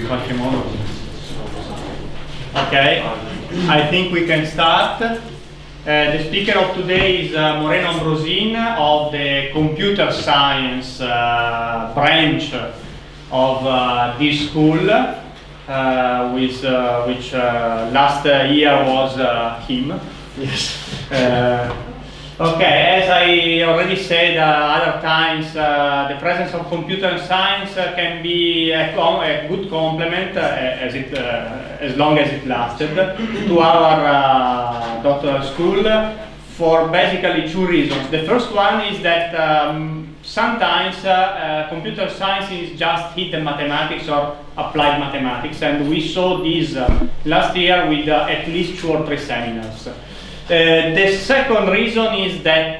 qualche modo. Okay, I think we can start. The speaker of today is Moreno Ambrosin of the computer science branch of this school, which last year was him. Yes. Okay, as I already said other times, the presence of computer science can be a good complement, as long as it lasted, to our doctoral school for basically two reasons. The first one is that sometimes computer science is just hidden mathematics or applied mathematics, and we saw this last year with at least 2 or 3 seminars. The second reason is that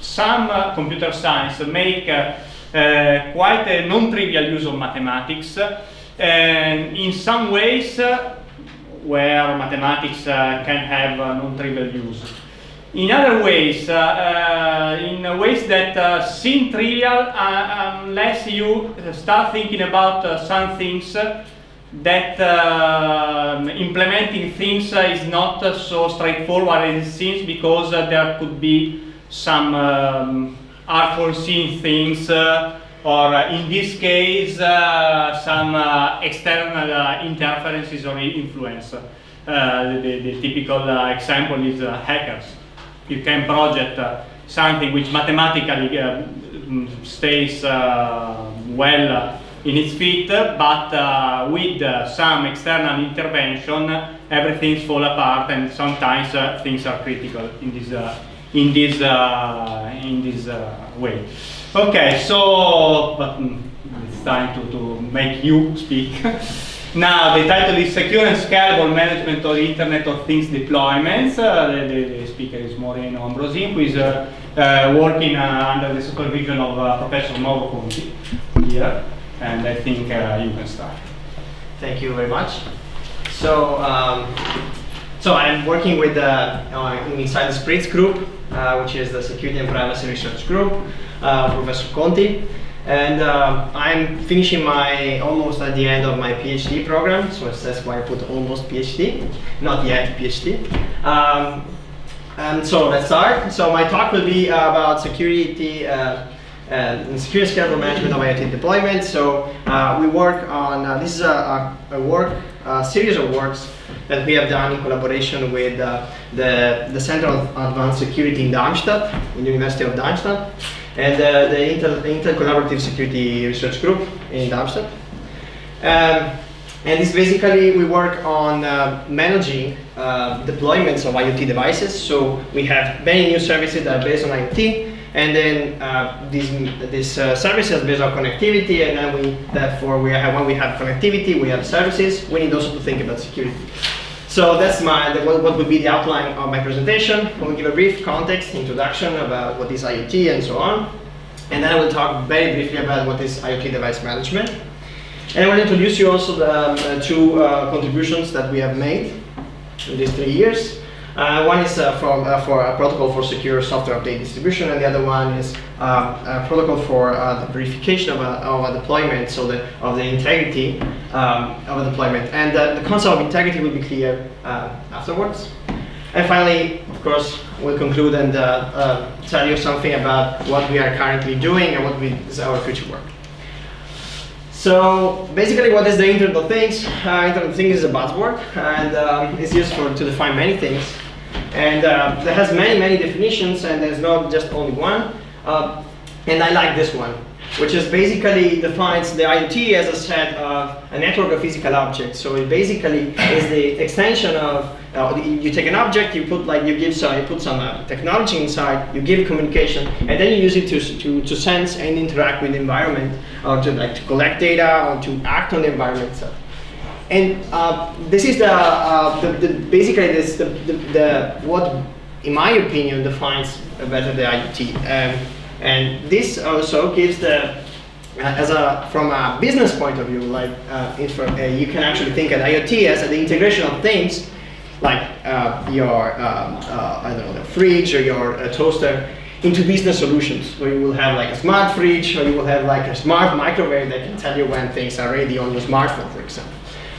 some computer science make quite a non-trivial use of mathematics, and in some ways where mathematics can have non-trivial use. In other ways, in ways that seem trivial unless you start thinking about some things that implementing things is not so straightforward as it seems, because there could be some unforeseen things, or in this case some external interferences or influence. The typical example is hackers. You can project something which mathematically stays well in its feet, but with some external intervention, everything falls apart, and sometimes things are critical in this way. Okay, so but it's time to make you speak. Now, the title is Secure and Scalable Management of the Internet of Things Deployments. The speaker is Moreno Ambrosin, who is working under the supervision of Professor Mauro Conti here. And I think you can start. Thank you very much. So, so I'm working with inside the SPRITZ Group, which is the Security and Privacy Research Group, Professor Conti, and I'm finishing almost at the end of my PhD program. So that's why I put almost PhD, not yet PhD. And so let's start. So my talk will be about security. Secure scalable management of IoT deployment. So we work on, this is a series of works that we have done in collaboration with the Center of Advanced Security in Darmstadt, in the University of Darmstadt, and the Inter-Collaborative Security Research Group in Darmstadt. And this basically, we work on managing deployments of IoT devices. So we have many new services that are based on IoT. And then these services based on connectivity, and then when we have connectivity, we have services. We need also to think about security. So that's what would be the outline of my presentation. I will give a brief context, introduction about what is IoT and so on, and then I will talk very briefly about what is IoT device management. And I will introduce you also the two contributions that we have made in these 3 years. One is for a protocol for secure software update distribution, and the other one is a protocol for the verification of a deployment, so of the integrity of a deployment. And the concept of integrity will be clear afterwards. And finally, of course, we'll conclude and tell you something about what we are currently doing and what is our future work. So basically, what is the Internet of Things? Internet of Things is a buzzword, and it's used to define many things. And that has many definitions, and there's not just only one. And I like this one, which is basically defines the IoT as a set of a network of physical objects. So it basically is the extension of you take an object, you put some technology inside, you give communication, and then you use it to sense and interact with the environment, or to collect data, or to act on the environment itself. And this is what, in my opinion, defines better the IoT. And this also gives from a business point of view, like you can actually think of IoT as the integration of things, like your I don't know, the fridge or your toaster, into business solutions. So you will have like a smart fridge, or you will have like a smart microwave that can tell you when things are ready on your smartphone, for example.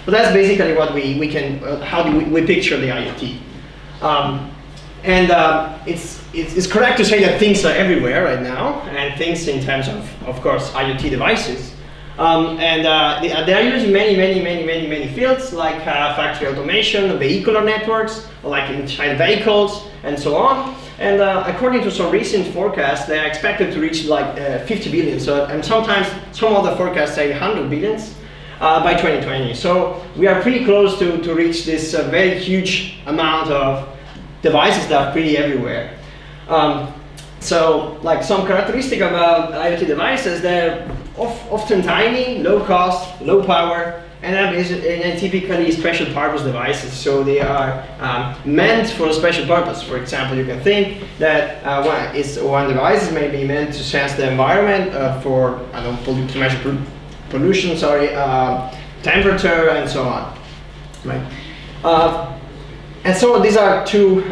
But that's basically what we can, how do we picture the IoT. It's correct to say that things are everywhere right now, and things in terms of course, IoT devices. They are used in many fields, like factory automation, vehicular networks, or like inside vehicles, and so on. And according to some recent forecasts, they are expected to reach like 50 billion. So, and sometimes some other forecasts say 100 billions by 2020. So we are pretty close to reach this very huge amount of devices that are pretty everywhere. So, like some characteristic about IoT devices, they're often tiny, low cost, low power, and typically special purpose devices. So they are meant for a special purpose. For example, you can think that one device may be meant to sense the environment to measure pollution, temperature, and so on. Right. And so these are two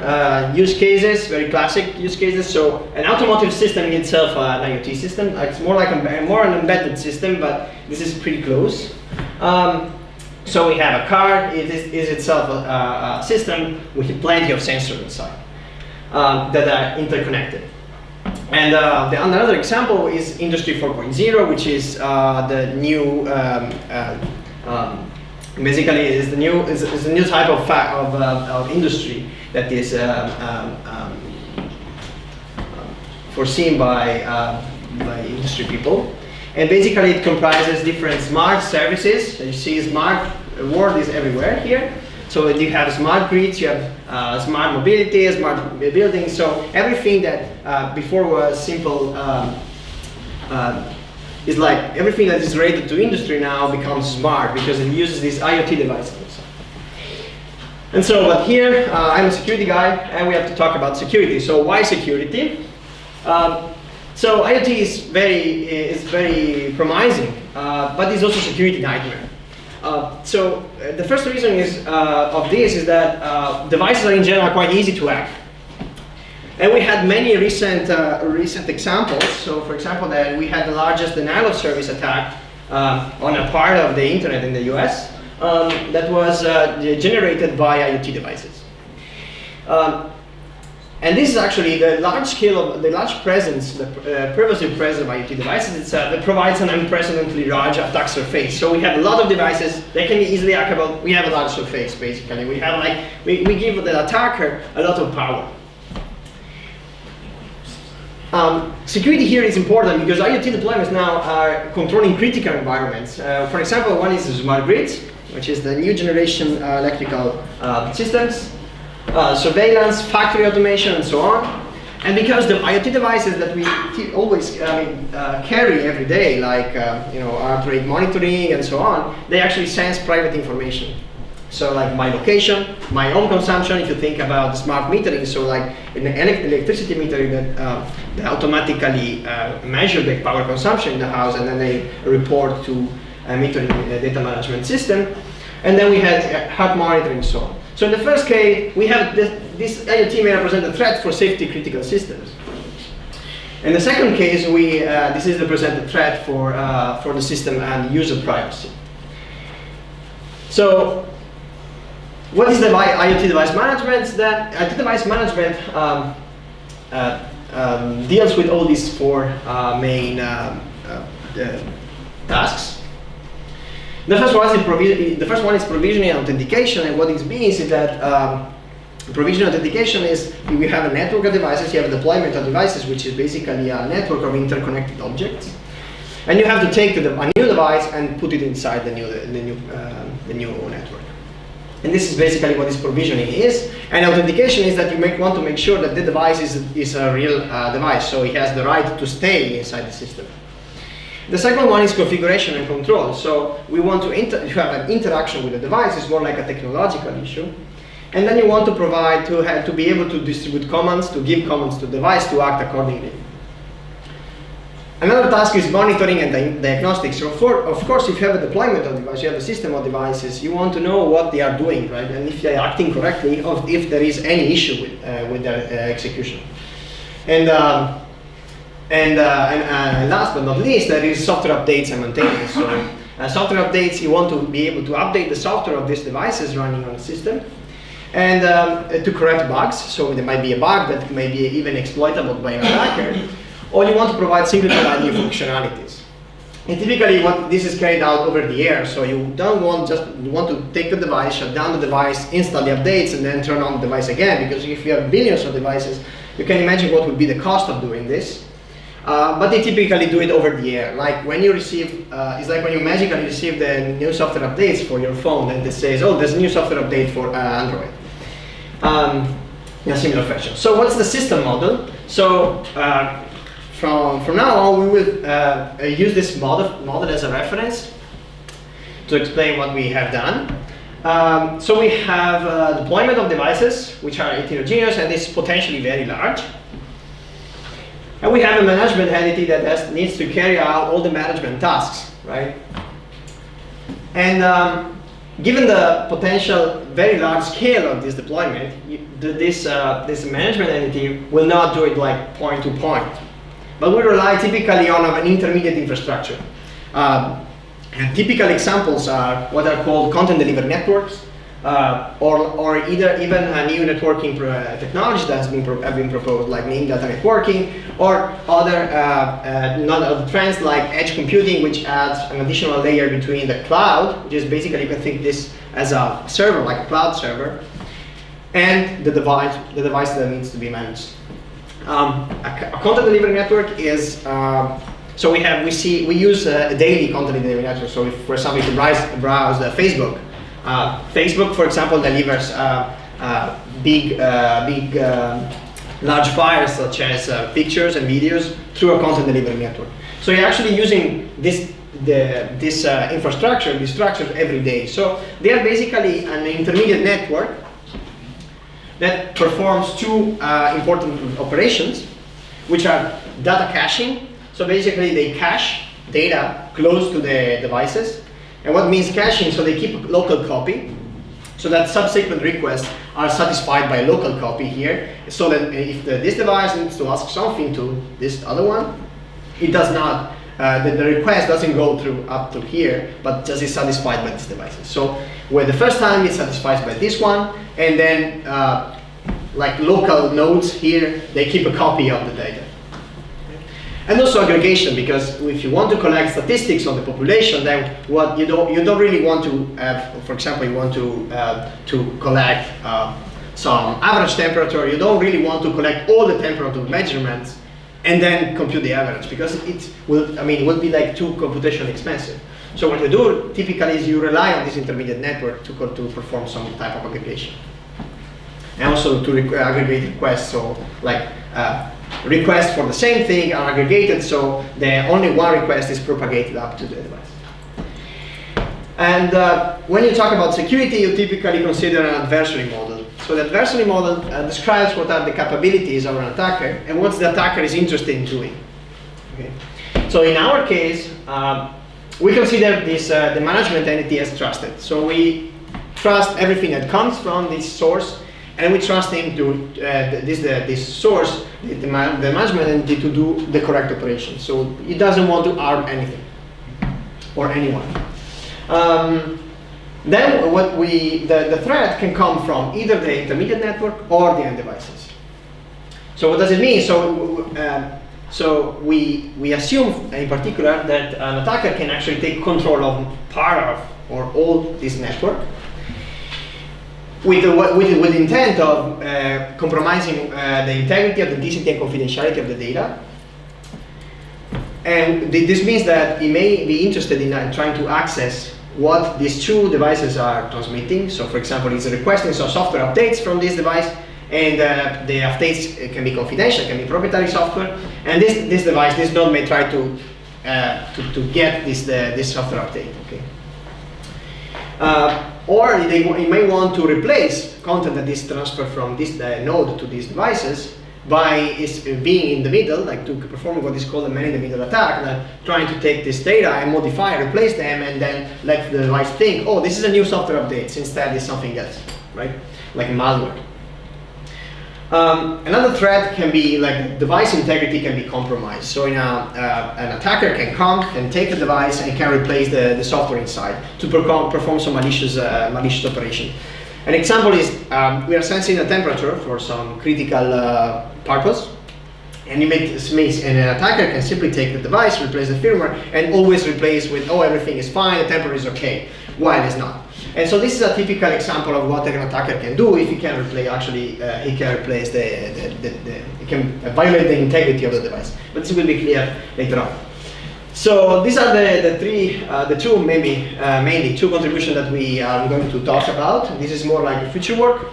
use cases, very classic use cases. So an automotive system in itself, an IoT system, it's more like an embedded system, but this is pretty close. So we have a car. It is itself a system with plenty of sensors inside that are interconnected. And another example is Industry 4.0, which is the new basically is the new type of industry that is foreseen by industry people, and basically it comprises different smart services. So you see, smart word is everywhere here. So you have smart grids, you have smart mobility, smart buildings. So everything that before was simple. It's like everything that is related to industry now becomes smart because it uses these IoT devices. And so, but here I'm a security guy, and we have to talk about security. So why security? So IoT is very promising, but it's also a security nightmare. So the first reason of this is that devices are in general quite easy to hack. And we had many recent examples. So, for example, that we had the largest denial of service attack on a part of the internet in the US that was generated by IoT devices. And this is actually the large presence, the pervasive presence of IoT devices itself that provides an unprecedentedly large attack surface. So we have a lot of devices that can be easily hackable. We have a large surface, basically. We have we give the attacker a lot of power. Security here is important because IoT deployments now are controlling critical environments. For example, one is smart grids, which is the new generation electrical systems, surveillance, factory automation, and so on. And because the IoT devices that we always carry every day, like heart rate monitoring and so on, they actually sense private information. So like my location, my own consumption, if you think about smart metering, so like in the electricity metering that automatically measure the power consumption in the house, and then they report to a metering data management system. And then we had heart monitoring and so on. So in the first case, we have this IoT may represent a threat for safety critical systems. In the second case, this is the presented threat for the system and user privacy. So what is the IoT device management? That IoT device management deals with all these four main tasks. The first one is provisioning and authentication, and what this means is that provisioning and authentication is we have a network of devices, you have a deployment of devices, which is basically a network of interconnected objects, and you have to take a new device and put it inside the new network. And this is basically what this provisioning is. And authentication is that you want to make sure that the device is a real device, so it has the right to stay inside the system. The second one is configuration and control. So we want to have an interaction with the device. It's more like a technological issue. And then you want to provide to be able to distribute commands, to give commands to the device to act accordingly. Another task is monitoring and diagnostics. So of course, if you have a deployment of device, you have a system of devices, you want to know what they are doing, right? And if they are acting correctly, or if there is any issue with their execution. And last but not least, there is software updates and maintenance. So software updates, you want to be able to update the software of these devices running on the system, and to correct bugs. So there might be a bug that may be even exploitable by an attacker, or you want to provide single-to-line new functionalities. And typically, this is carried out over the air. So you don't want you want to take the device, shut down the device, install the updates, and then turn on the device again. Because if you have billions of devices, you can imagine what would be the cost of doing this. But they typically do it over the air. Like when you receive, it's like when you magically receive the new software updates for your phone, and it says, "Oh, there's a new software update for Android." In a similar fashion. So what's the system model? So from now on, we will use this model as a reference to explain what we have done. So we have deployment of devices, which are heterogeneous and is potentially very large. And we have a management entity that needs to carry out all the management tasks, right? And given the potential very large scale of this deployment, this management entity will not do it like point to point, but we rely typically on an intermediate infrastructure. And typical examples are what are called content delivery networks, or even a new networking technology that have been proposed, like named data networking, or other trends like edge computing, which adds an additional layer between the cloud, which is basically, you can think this as a server, like a cloud server, and the device that needs to be managed. A content delivery network is so we use a daily content delivery network. So if, for example, if you browse Facebook. Facebook, for example, delivers large files such as pictures and videos through a content delivery network. So you're actually using this infrastructure, these structures every day. So they are basically an intermediate network that performs two important operations, which are data caching. So basically they cache data close to the devices. And what means caching? So they keep a local copy, so that subsequent requests are satisfied by a local copy here, so that if this device needs to ask something to this other one, it does not, the request doesn't go through up to here, but just is satisfied by these devices. So where the first time it satisfies by this one, and then like local nodes here, they keep a copy of the data. And also aggregation, because if you want to collect statistics on the population, then what you don't really want to have, for example, you want to collect some average temperature. You don't really want to collect all the temperature measurements and then compute the average, because it will be like too computationally expensive. So what you do typically is you rely on this intermediate network to perform some type of aggregation, and also to aggregate requests. So like requests for the same thing are aggregated, so the only one request is propagated up to the device. And when you talk about security, you typically consider an adversary model. So the adversary model describes what are the capabilities of an attacker and what the attacker is interested in doing. Okay. So in our case, we consider this the management entity as trusted. So we trust everything that comes from this source, and we trust him to this source, the management entity, to do the correct operation. So he doesn't want to harm anything or anyone. Then the threat can come from either the intermediate network or the end devices. So what does it mean? So we assume in particular that an attacker can actually take control of part of or all this network, with the intent of compromising the integrity, authenticity, and confidentiality of the data. And this means that he may be interested in trying to access what these two devices are transmitting. So for example, he's requesting some software updates from this device, and the updates can be confidential, can be proprietary software, and this node may try to get this software update. Okay. Or he may want to replace content that is transferred from this node to these devices by being in the middle, like to perform what is called a man-in-the-middle attack, trying to take this data and modify, replace them, and then let the device think, oh, this is a new software update, instead it's something else, right? Like malware. Another threat can be like device integrity can be compromised. So an attacker can come and take a device and can replace the software inside to perform some malicious operation. An example is we are sensing a temperature for some critical purpose, and an attacker can simply take the device, replace the firmware, and always replace with, oh, everything is fine, the temperature is okay, while it's not. And so this is a typical example of what an attacker can do if he can replace, he can violate the integrity of the device. But this will be clear later on. So these are mainly two contributions that we are going to talk about. This is more like future work.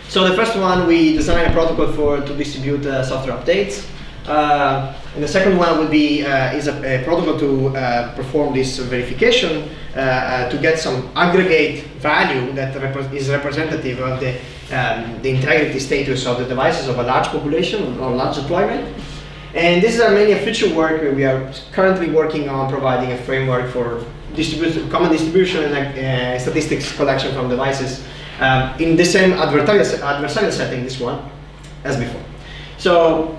So the first one, we design a protocol to distribute software updates. And the second one will be is a protocol to perform this verification to get some aggregate value that is representative of the integrity status of the devices of a large population or large deployment. And this is mainly a future work. We are currently working on providing a framework for common distribution and statistics collection from devices in the same adversarial setting, this one, as before. So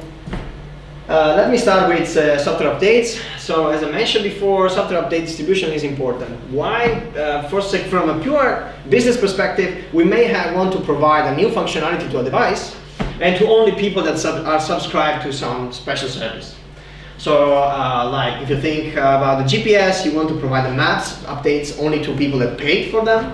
let me start with software updates. So as I mentioned before, software update distribution is important. Why? First, from a pure business perspective, we may want to provide a new functionality to a device and to only people that are subscribed to some special service. So like if you think about the GPS, you want to provide the maps updates only to people that paid for them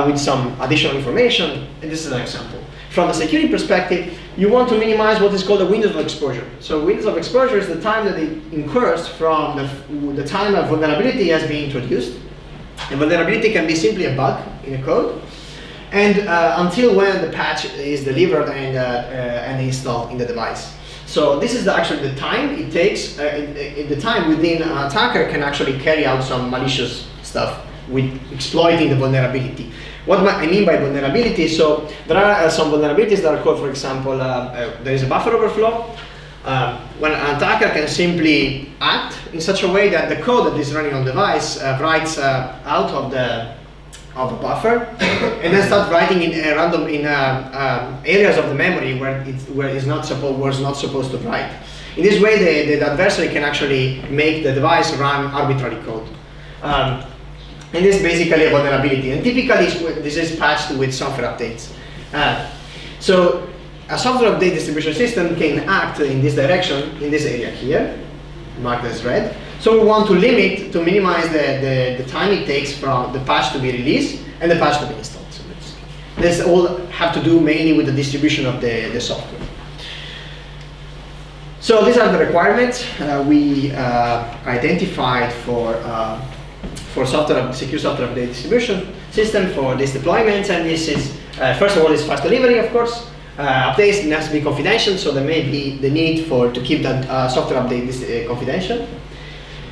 with some additional information, and this is an example. From a security perspective, you want to minimize what is called a window of exposure. So windows of exposure is the time that it incurs from the time a vulnerability has been introduced. A vulnerability can be simply a bug in a code, and until when the patch is delivered and installed in the device. So this is actually the time it takes, the time within an attacker can actually carry out some malicious stuff with exploiting the vulnerability. What I mean by vulnerability, so there are some vulnerabilities that are called, for example, there is a buffer overflow. When an attacker can simply act in such a way that the code that is running on the device writes out of the buffer and then start writing in random areas of the memory where it's not supposed to write. In this way, the adversary can actually make the device run arbitrary code. And this is basically a vulnerability. And typically, this is patched with software updates. So a software update distribution system can act in this direction, in this area here, marked as red. So we want to minimize the time it takes from the patch to be released and the patch to be installed. So this all have to do mainly with the distribution of the software. So these are the requirements we identified for secure software update distribution system for this deployment. And this is, first of all, is fast delivery, of course. Updates has to be confidential, so there may be the need to keep that software update confidential.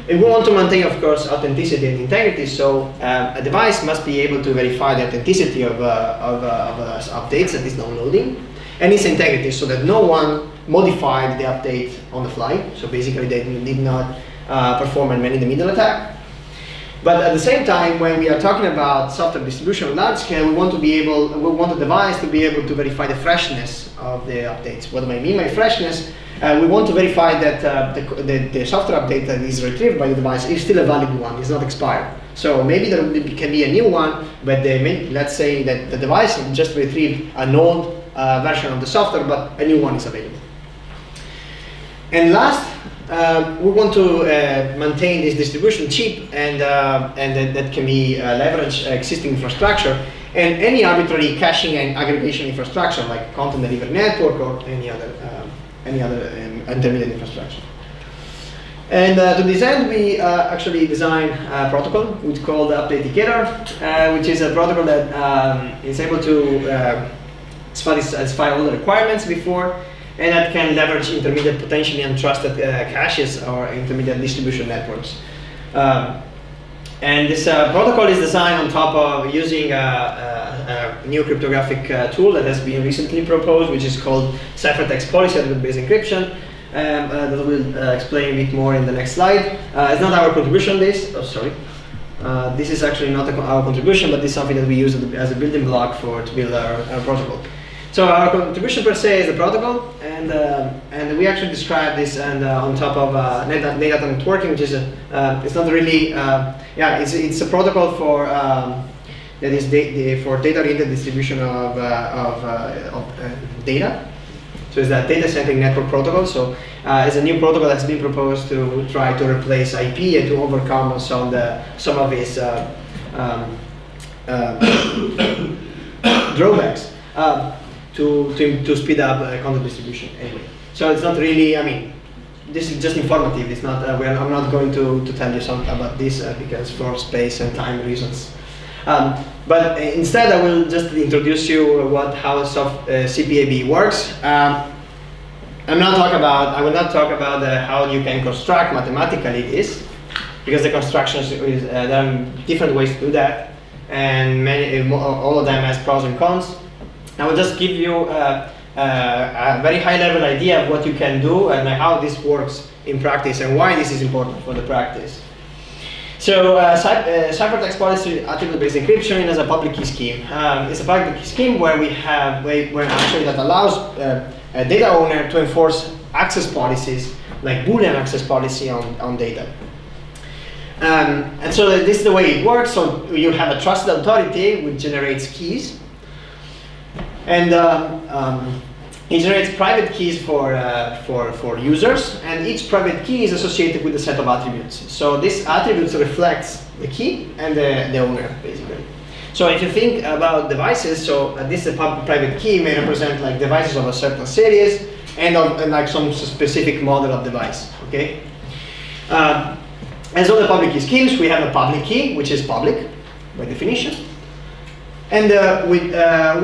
And we want to maintain, of course, authenticity and integrity, so a device must be able to verify the authenticity of updates that is downloading, and its integrity, so that no one modified the update on the fly. So basically, they did not perform a man-in-the-middle attack. But at the same time, when we are talking about software distribution on large scale, we want the device to be able to verify the freshness of the updates. What do I mean by freshness? We want to verify that the software update that is retrieved by the device is still a valid one, is not expired. So maybe there can be a new one, but let's say that the device just retrieved an old version of the software, but a new one is available. And last, we want to maintain this distribution cheap and that can be leverage existing infrastructure and any arbitrary caching and aggregation infrastructure like content delivery network or any other intermediate infrastructure. And to this end, we actually design a protocol which is called Update Indicator, which is a protocol that is able to satisfy all the requirements before, and that can leverage intermediate, potentially untrusted caches or intermediate distribution networks. And this protocol is designed on top of using a new cryptographic tool that has been recently proposed, which is called ciphertext policy attribute-based encryption. That we'll explain a bit more in the next slide. It's not our contribution this, this is actually not our contribution, but this is something that we use as a building block to build our protocol. So our contribution per se is the protocol, and we actually describe this and on top of data networking, which is it's not really it's a protocol for that is for data-oriented distribution of data. So it's that data-centric network protocol. So it's a new protocol that's been proposed to try to replace IP and to overcome some of its drawbacks. To speed up content distribution anyway. So it's not really, I mean, this is just informative. It's not, I'm not going to tell you something about this because for space and time reasons. But instead I will just introduce you how CPAB works. I will not talk about how you can construct mathematically this, because the constructions, there are different ways to do that, and all of them has pros and cons. I will just give you a very high-level idea of what you can do and how this works in practice and why this is important for the practice. So ciphertext policy attribute-based encryption is a public key scheme. It's a public key scheme where we have where actually that allows a data owner to enforce access policies like Boolean access policy on data. And so this is the way it works. So you have a trusted authority which generates keys. And it generates private keys for users, and each private key is associated with a set of attributes. So these attributes reflects the key and the owner, basically. So if you think about devices, so this private key may represent like devices of a certain series and like some specific model of device. Okay. As all the public key schemes, we have a public key, which is public by definition. And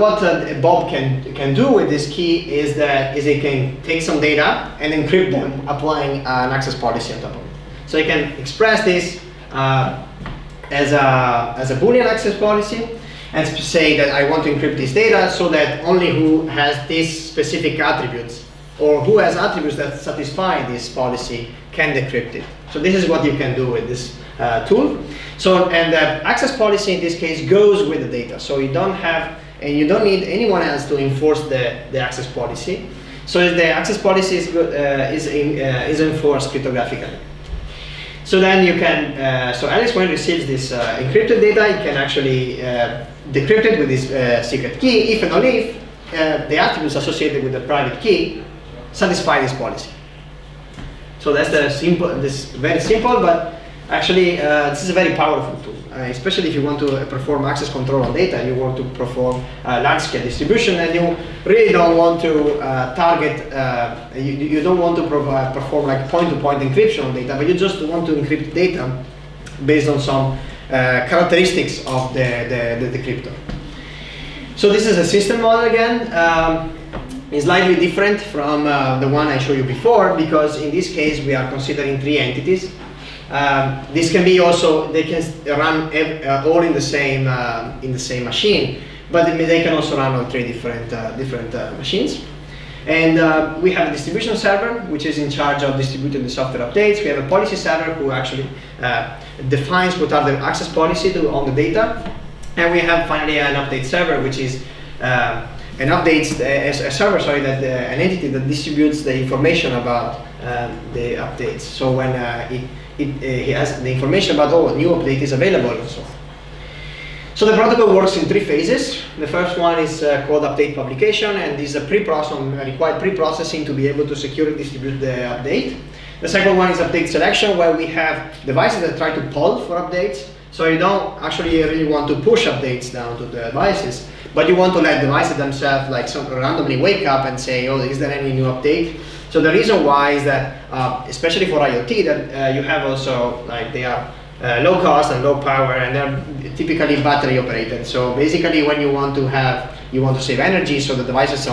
what Bob can do with this key is he can take some data and encrypt them, applying an access policy on top of it. So he can express this as a Boolean access policy, and say that I want to encrypt this data so that only who has these specific attributes or who has attributes that satisfy this policy can decrypt it. So this is what you can do with this tool. So, and the access policy in this case goes with the data. So you don't need anyone else to enforce the access policy. So the access policy is enforced cryptographically. So then you can, so Alice, when it receives this encrypted data, you can actually decrypt it with this secret key if and only if the attributes associated with the private key satisfy this policy. So that's very simple, but actually this is a very powerful tool, especially if you want to perform access control on data, you want to perform large-scale distribution, and you really don't want to target, you don't want to perform like point-to-point encryption on data, but you just want to encrypt data based on some characteristics of the decryptor. So this is a system model again. Is slightly different from the one I showed you before, because in this case we are considering 3 entities. This can be also, they can run all in the same machine, but they can also run on 3 different machines. And we have a distribution server, which is in charge of distributing the software updates. We have a policy server who actually defines what are the access policies on the data. And we have finally an update server, which is an entity that distributes the information about the updates. So when he has the information about a new update is available and so on. So the protocol works in 3 phases. The first one is called update publication, and this is required pre-processing to be able to securely distribute the update. The second one is update selection, where we have devices that try to poll for updates. So you don't actually really want to push updates down to the devices, but you want to let devices themselves like randomly wake up and say, oh, is there any new update? So the reason why is that, especially for IoT, that you have also, like they are low cost and low power, and they're typically battery operated. So basically when you want to save energy, so the devices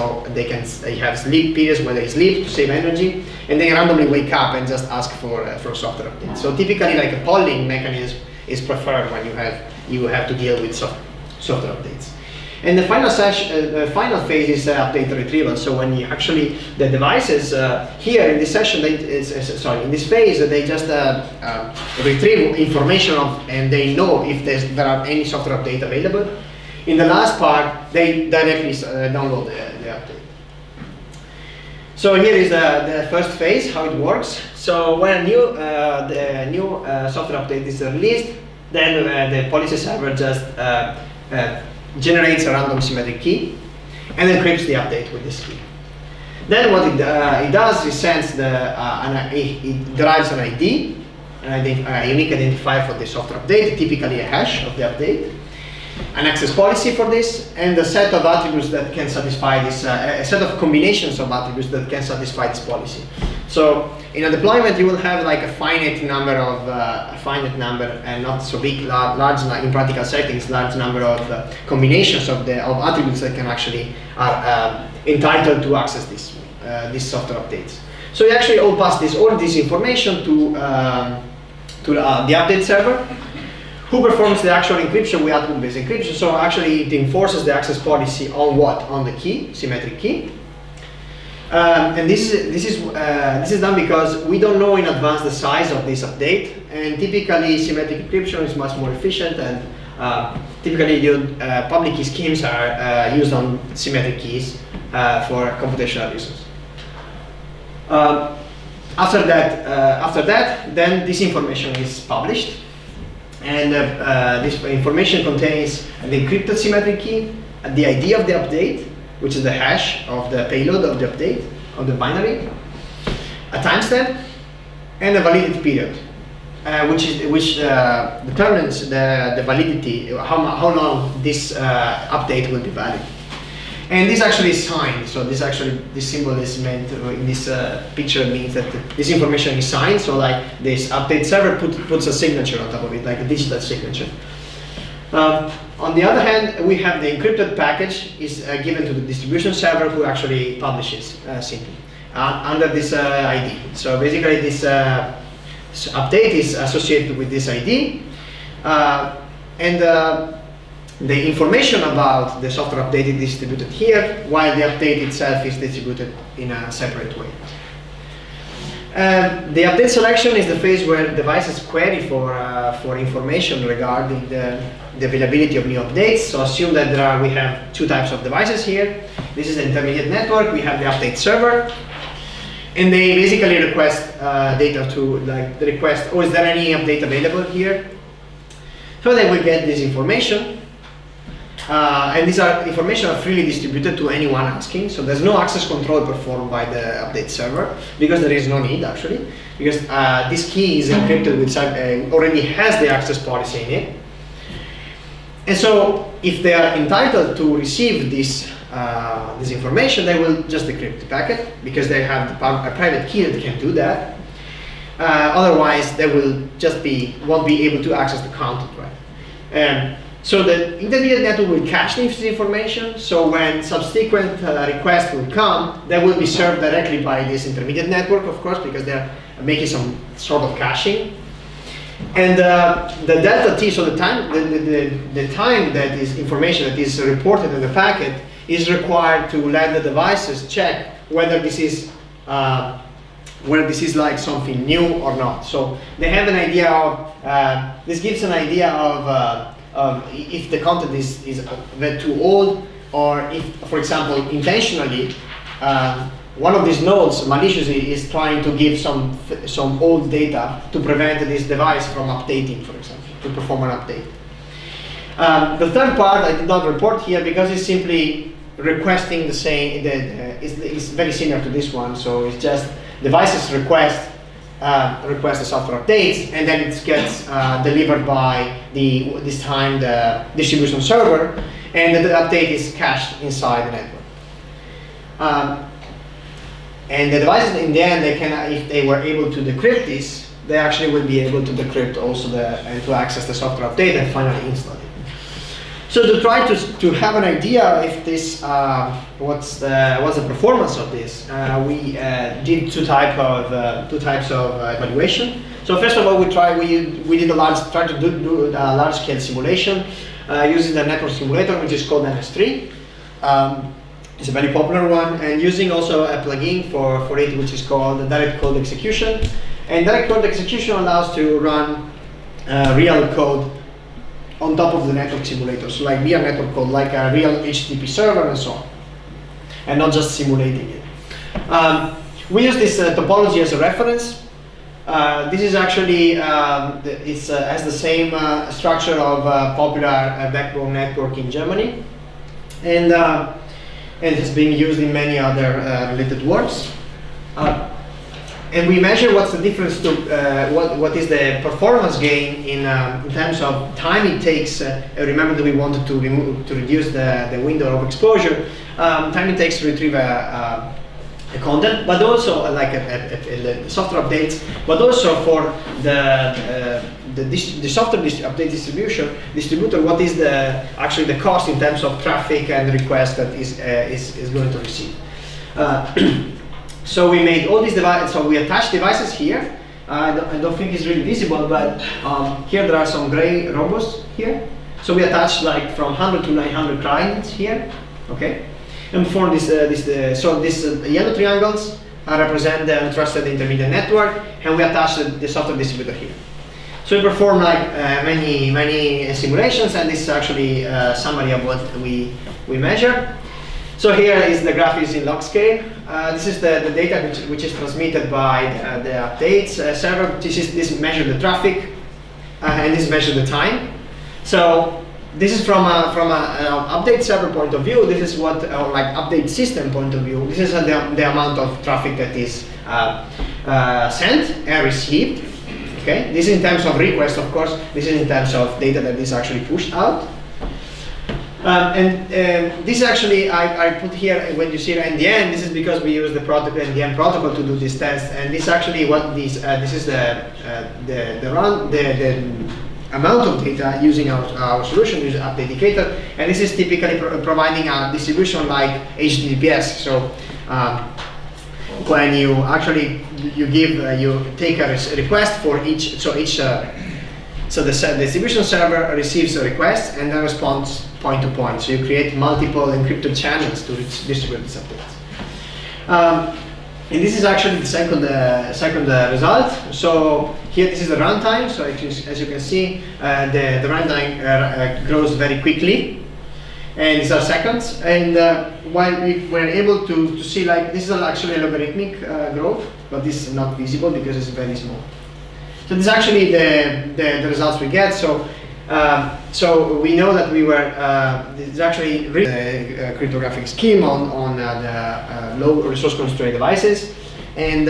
they have sleep periods where they sleep to save energy, and they randomly wake up and just ask for software updates. So typically like a polling mechanism is preferred when you have to deal with software updates. And the final phase is update retrieval. So when you actually, the devices here in this session, in this phase, they just retrieve information and they know if there are any software update available. in the last part, they directly download the update. So here is the first phase, how it works. So when the new software update is released, then the policy server just generates a random symmetric key and encrypts the update with this key. Then what it does is sends it derives an ID, a unique identifier for the software update, typically a hash of the update, an access policy for this, and a set of attributes that can satisfy this, a set of combinations of attributes that can satisfy this policy. So in a deployment, you will have like a finite number, and not so big, large in practical settings, large number of combinations of attributes that can actually are entitled to access these software updates. So you actually all pass all this information to the update server, who performs the actual encryption with attribute-based encryption. So actually it enforces the access policy on what? On the key, symmetric key. And this is done because we don't know in advance the size of this update, and typically symmetric encryption is much more efficient, and typically public key schemes are used on symmetric keys for computational reasons. After that, then this information is published. And this information contains the encrypted symmetric key, the ID of the update, which is the hash of the payload of the update, of the binary, a timestamp, and a validity period, which determines the validity, how long this update will be valid. And this actually is signed. So this symbol is meant in this picture means that this information is signed. So like this update server puts a signature on top of it, like a digital signature. On the other hand, we have the encrypted package is given to the distribution server, who actually publishes simply under this ID. So basically, this update is associated with this ID, and the information about the software update is distributed here, while the update itself is distributed in a separate way. The update selection is the phase where devices query for information regarding the availability of new updates. So assume that we have two types of devices here. This is the intermediate network. We have the update server, and they basically request data to the request. Oh, is there any update available here? So then we get this information. And these information are freely distributed to anyone asking, so there's no access control performed by the update server, because there is no need actually, because this key is encrypted with already has the access policy in it. And so if they are entitled to receive this information, they will just decrypt the packet, because they have a private key that can do that. Otherwise, they will just won't be able to access the content, right? So the intermediate network will cache this information, so when subsequent requests will come, they will be served directly by this intermediate network, of course, because they're making some sort of caching. And the delta t, so the time that is information that is reported in the packet is required to let the devices check whether this is like something new or not. So they have an idea of, this gives an idea of if the content is too old, or if, for example, intentionally, one of these nodes maliciously is trying to give some old data to prevent this device from updating, for example, to perform an update. The third part I did not report here because it's simply requesting the same. It's very similar to this one, so it's just devices request the software updates, and then it gets delivered by this time the distribution server, and the update is cached inside the network. And the devices in the end, they can, if they were able to decrypt this, they actually will be able to decrypt also and to access the software update and finally install it. So to try to have an idea if this what's the performance of this, we did two types of evaluation. So first of all, we tried to do a large scale simulation using the network simulator, which is called NS3. It's a very popular one, and using also a plugin for it, which is called direct code execution. And direct code execution allows to run real code on top of the network simulator, so like via network code, like a real HTTP server and so on, and not just simulating it. We use this topology as a reference. This is actually, has the same structure of popular backbone network in Germany, and it has been used in many other related works. And we measure what's the difference to what is the performance gain in terms of time it takes. Remember that we wanted to reduce the window of exposure, time it takes to retrieve a content, but also like a software updates, but also for the software update distributor, what is actually the cost in terms of traffic and request that is going to receive. So we made all these devices, so we attached devices here. I don't think it's really visible, but here there are some gray robots here. So we attached like from 100 to 900 clients here, okay? And for this, yellow triangles represent the untrusted intermediate network, and we attach the software distributor here. So we perform like many simulations, and this is actually a summary of what we measure. So here is the graph is in log scale. This is the data which is transmitted by the updates server. This measures the traffic, and this measures the time. So this is from an update server point of view. This is what like update system point of view. This is the amount of traffic that is sent and received. Okay. This is in terms of request, of course. This is in terms of data that is actually pushed out. This actually I put here when you see NDN. This is because we use the NDN protocol to do this test, and this actually what this is the amount of data using our solution, using update indicator, and this is typically providing a distribution like HTTPS. So when you actually you take a request for each, so the distribution server receives a request and then responds point to point. So you create multiple encrypted channels to distribute these updates. And this is actually the second result. So here this is the runtime. So as you can see, the runtime grows very quickly, and these are seconds. And while we were able to see, like, this is actually a logarithmic growth, but this is not visible because it's very small. So this is actually the results we get. So we know that we were, this is actually the cryptographic scheme on the low resource constrained devices. And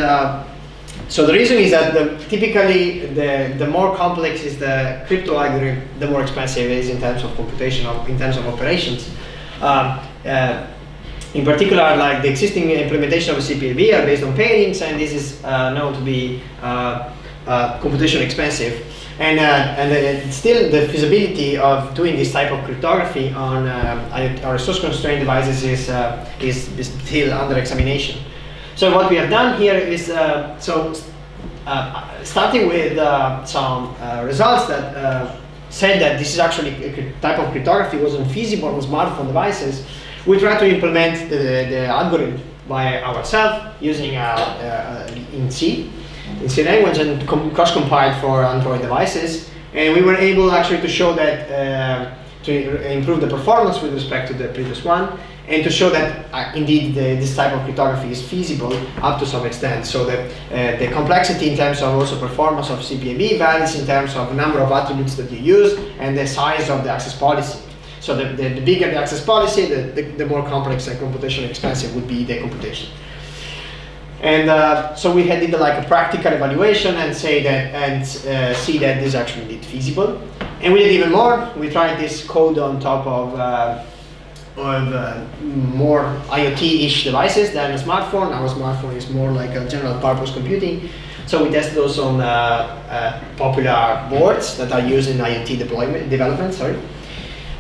so the reason is that typically the more complex is the crypto algorithm, the more expensive it is in terms of computation, in terms of operations. In particular, like the existing implementation of CPLB are based on pairings, and this is known to be computation expensive. And still the feasibility of doing this type of cryptography on resource-constrained devices is still under examination. So what we have done here is, starting with some results that said that this is actually a type of cryptography wasn't feasible on smartphone devices, we try to implement the algorithm by ourselves using in C language and cross-compiled for Android devices, and we were able actually to show that to improve the performance with respect to the previous one, and to show that indeed this type of cryptography is feasible up to some extent. So the complexity in terms of also performance of CPLB varies in terms of the number of attributes that you use and the size of the access policy. So the bigger the access policy, the more complex and computationally expensive would be the computation. And so we did like a practical evaluation and see that this is actually indeed feasible. And we did even more. We tried this code on top of more IoT-ish devices than a smartphone. Our smartphone is more like a general purpose computing. So we tested those on popular boards that are used in IoT development.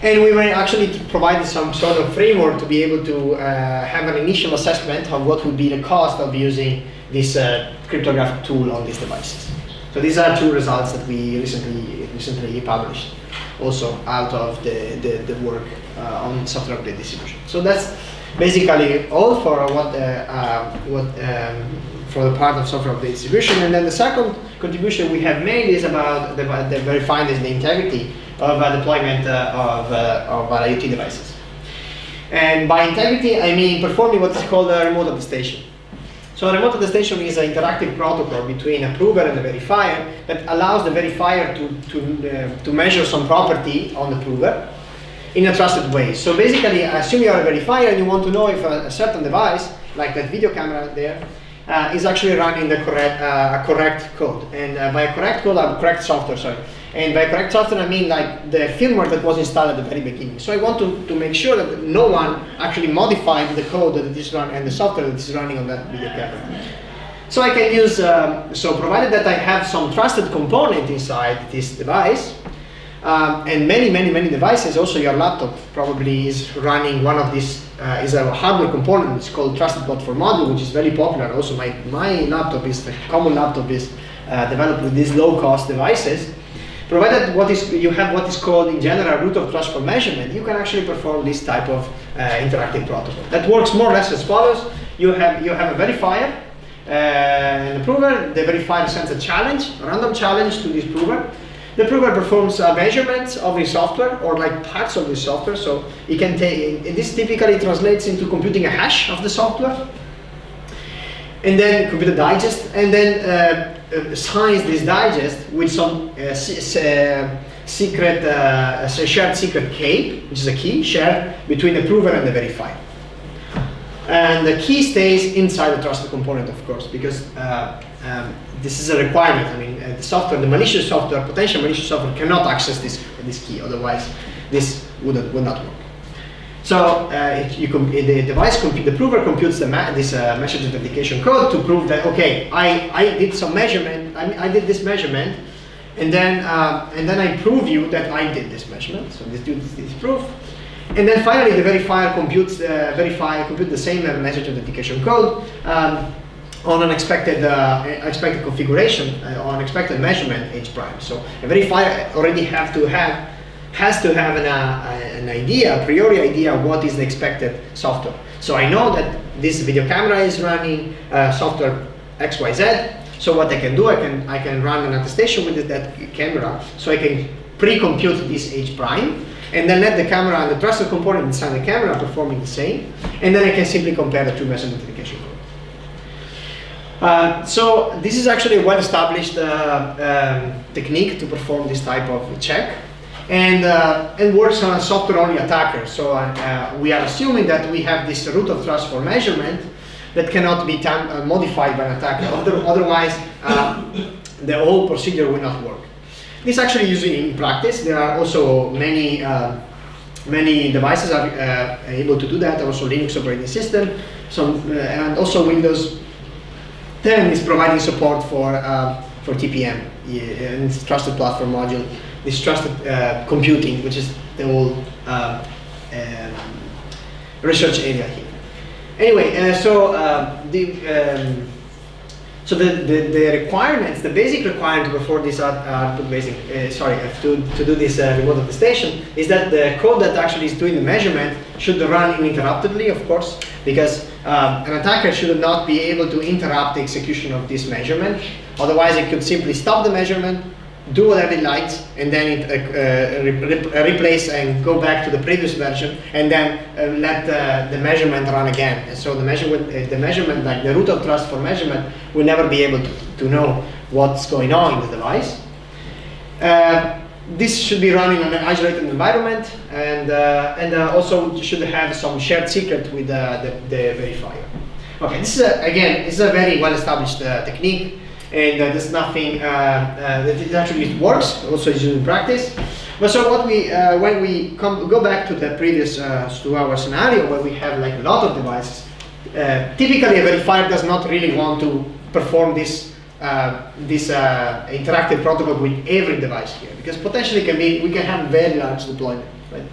And we were actually providing some sort of framework to be able to have an initial assessment of what would be the cost of using this cryptographic tool on these devices. So these are two results that we recently published, also out of the work on software update distribution. So that's basically all for for the part of software update distribution. And then the second contribution we have made is about the integrity deployment of IoT devices. And by integrity, I mean performing what is called a remote attestation. So a remote attestation is an interactive protocol between a prover and a verifier that allows the verifier to measure some property on the prover in a trusted way. So basically, assume you are a verifier and you want to know if a certain device, like that video camera there, is actually running the correct code. And by correct code, correct software, sorry. And by correct software, I mean like the firmware that was installed at the very beginning. So I want to make sure that no one actually modified the code that is running and the software that is running on that video camera. So I can use, so provided that I have some trusted component inside this device, and many devices, also your laptop probably is running one of these, is a hardware component. It's called Trusted Platform Module, which is very popular. Also my laptop is, the common laptop is developed with these low-cost devices. Provided you have what is called in general root of trust for measurement, you can actually perform this type of interactive protocol. That works more or less as follows. You have a verifier and a prover. The verifier sends a challenge, a random challenge to this prover. The prover performs measurements of the software or like parts of the software. So it can take, this typically translates into computing a hash of the software, and then compute a digest, and then signs this digest with some secret, shared secret key, which is a key shared between the prover and the verifier. And the key stays inside the trusted component, of course, because this is a requirement. I mean, the software, the malicious software, potential malicious software cannot access this key. Otherwise, this would not work. So the device, the prover computes this message authentication code to prove that, okay, I did some measurement. I did this measurement, and then I prove you that I did this measurement. So this proof. And then finally, the verifier computes the same message authentication code on an expected configuration, on expected measurement H prime. So a verifier already has to have an idea, a priori idea of what is the expected software. So I know that this video camera is running software XYZ. So what I can do, I can run an attestation with that camera. So I can pre-compute this H prime, and then let the camera and the trusted component inside the camera performing the same, and then I can simply compare the two message authentication code. So this is actually a well-established technique to perform this type of check, and works on a software-only attacker. So we are assuming that we have this root of trust for measurement that cannot be modified by an attacker. Otherwise, the whole procedure will not work. This actually used in practice. There are also many devices are able to do that. Also Linux operating system, and also Windows 10 is providing support for TPM, and it's Trusted Platform Module. This trusted computing, which is the whole research area here. Anyway, so the requirements, the basic requirement to perform this to do this remote attestation is that the code that actually is doing the measurement should run uninterruptedly, of course, because an attacker should not be able to interrupt the execution of this measurement. Otherwise, it could simply stop the measurement, do whatever it likes, and then it replace and go back to the previous version, and then let the measurement run again. And so the measurement, like the root of trust for measurement, will never be able to know what's going on in the device. This should be running on an isolated environment, and also should have some shared secret with the verifier. Okay, this is a very well-established technique. And there's nothing that it actually works. Also, is used in practice. But so what when we go back to the previous to our scenario where we have like a lot of devices, typically a verifier does not really want to perform this interactive protocol with every device here, because potentially we can have very large deployment, right?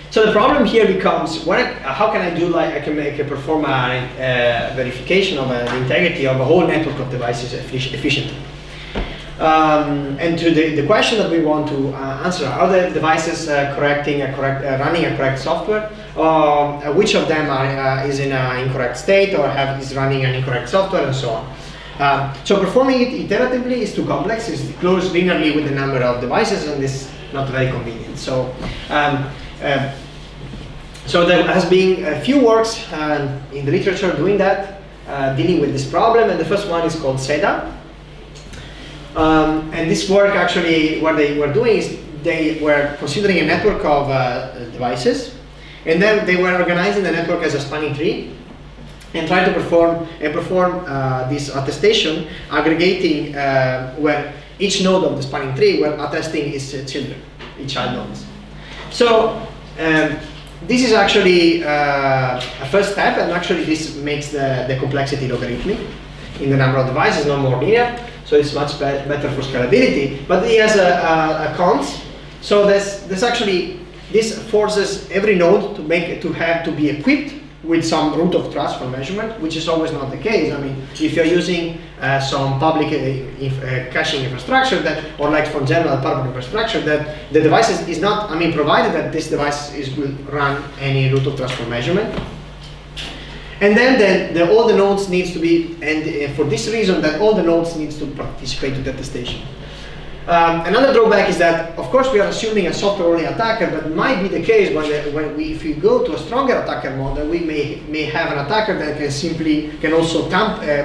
So the problem here becomes, how can I do I can perform a verification of the integrity of a whole network of devices efficiently? And to the question that we want to answer, are the devices running a correct software? Which of them is in an incorrect state or is running an incorrect software, and so on? So performing it iteratively is too complex. It's close linearly with the number of devices, and this is not very convenient. So, so there has been a few works in the literature doing that, dealing with this problem, and the first one is called SEDA. And this work actually, what they were doing is they were considering a network of devices, and then they were organizing the network as a spanning tree, and try to perform this attestation, aggregating where each node of the spanning tree were attesting its children, its child nodes. So this is actually a first step, and actually this makes the complexity logarithmic in the number of devices, not more linear. So it's much better for scalability. But it has a cons. So this forces every node to be equipped with some root of trust for measurement, which is always not the case. I mean, if you're using some public caching infrastructure or like for general public infrastructure, that the device is not, I mean, provided that this device will run any root of trust for measurement. And then all the nodes needs to be, and for this reason, that all the nodes needs to participate to the attestation. Another drawback is that, of course, we are assuming a software-only attacker, but it might be the case if we go to a stronger attacker model, we may have an attacker that can also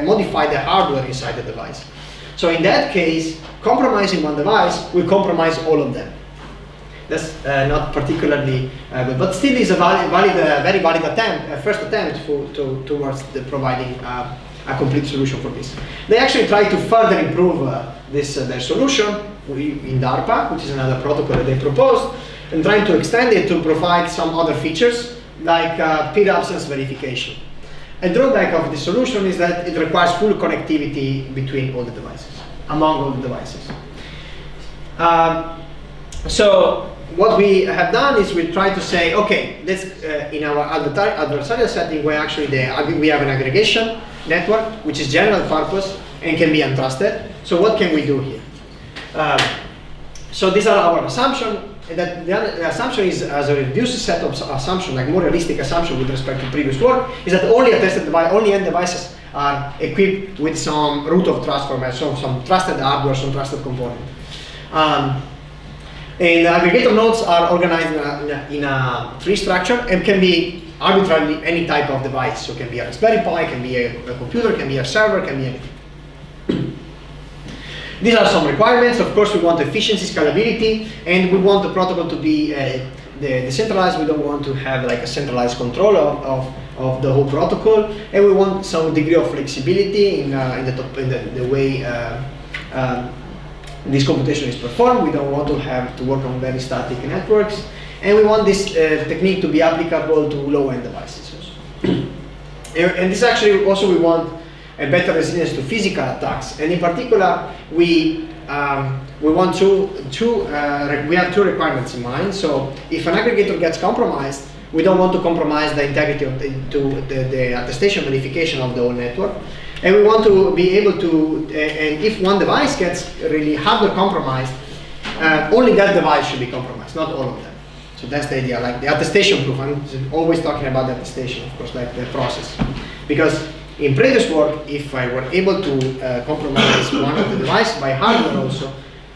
modify the hardware inside the device. So in that case, compromising one device will compromise all of them. That's not particularly good, but still is a very valid attempt, first attempt towards providing a complete solution for this. They actually try to further improve their solution in DARPA, which is another protocol that they proposed, and trying to extend it to provide some other features like peer absence verification. A drawback of this solution is that it requires full connectivity between all the devices, among all the devices. So what we have done is we try to say, okay, let's in our adversarial setting, where actually we have an aggregation network, which is general purpose and can be untrusted. So what can we do here? So these are our assumptions. That the assumption is, as a reduced set of assumptions, like more realistic assumption with respect to previous work, is that only end devices are equipped with some root of trust for measurement, so some trusted hardware, some trusted component. And the aggregator nodes are organized in a tree structure and can be arbitrarily any type of device. So it can be a Raspberry Pi, can be a computer, can be a server, can be anything. These are some requirements. Of course, we want efficiency, scalability, and we want the protocol to be decentralized. We don't want to have like a centralized control of the whole protocol, and we want some degree of flexibility in the way this computation is performed. We don't want to have to work on very static networks, and we want this technique to be applicable to low-end devices also. And this actually also we want a better resilience to physical attacks, and in particular we want we have two requirements in mind. So if an aggregator gets compromised, we don't want to compromise the integrity of the attestation verification of the whole network. And we want to be able to, and if one device gets really hardware compromised, only that device should be compromised, not all of them. So that's the idea, like the attestation proof. I'm always talking about the attestation, of course, like the process. Because in previous work, if I were able to compromise one of the device by hardware also,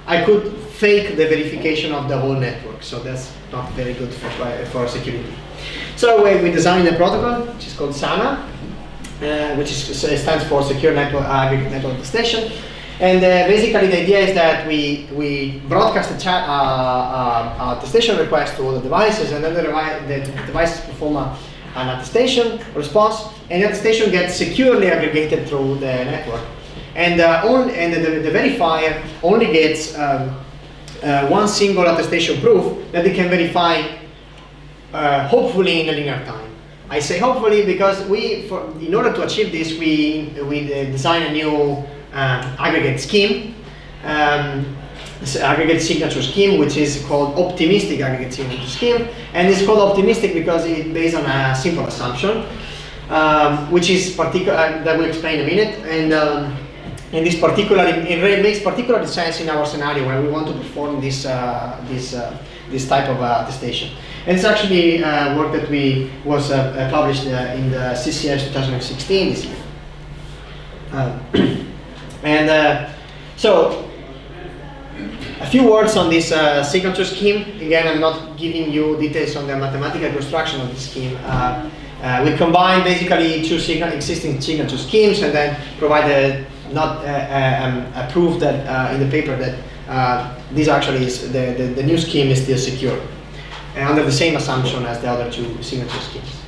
I could fake the verification of the whole network. So that's not very good for security. So we designed a protocol, which is called SANA, which stands for Secure Network Aggregate Network Attestation. And basically the idea is that we broadcast a attestation request to all the devices, and then the devices perform an attestation response, and the attestation gets securely aggregated through the network. And the verifier only gets one single attestation proof that they can verify hopefully in a linear time. I say hopefully because in order to achieve this, we design a new aggregate scheme, aggregate signature scheme, which is called optimistic aggregate signature scheme, and it's called optimistic because it's based on a simple assumption, which is particular that we'll explain in a minute, and this it makes particular sense in our scenario where we want to perform this type of attestation. And it's actually work that was published in the CCS 2016 this year. And so, a few words on this signature scheme. Again, I'm not giving you details on the mathematical construction of the scheme. We combine basically two existing signature schemes and then provide a proof that in the paper that this actually is the new scheme is still secure under the same assumption as the other two signature schemes.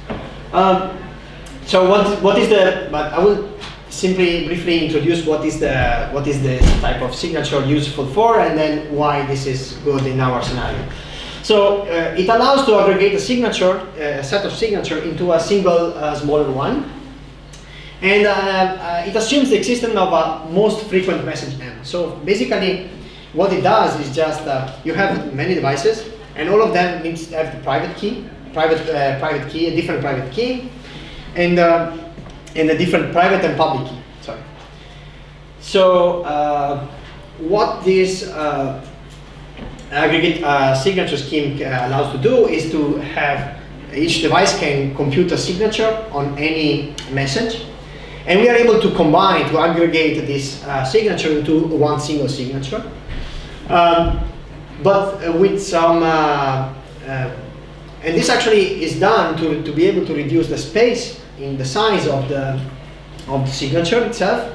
So what is the? But I will simply briefly introduce what is the type of signature useful for, and then why this is good in our scenario. So it allows to aggregate a signature, a set of signature, into a single smaller one, and it assumes the existence of a most frequent message M. So basically, what it does is just you have many devices, and all of them need to have the private key, a different private key, and a different private and public key. Sorry. So what this aggregate signature scheme allows to do is to have each device can compute a signature on any message, and we are able to combine, to aggregate this signature into one single signature. But with some, and this actually is done to be able to reduce the space in the size of the signature itself,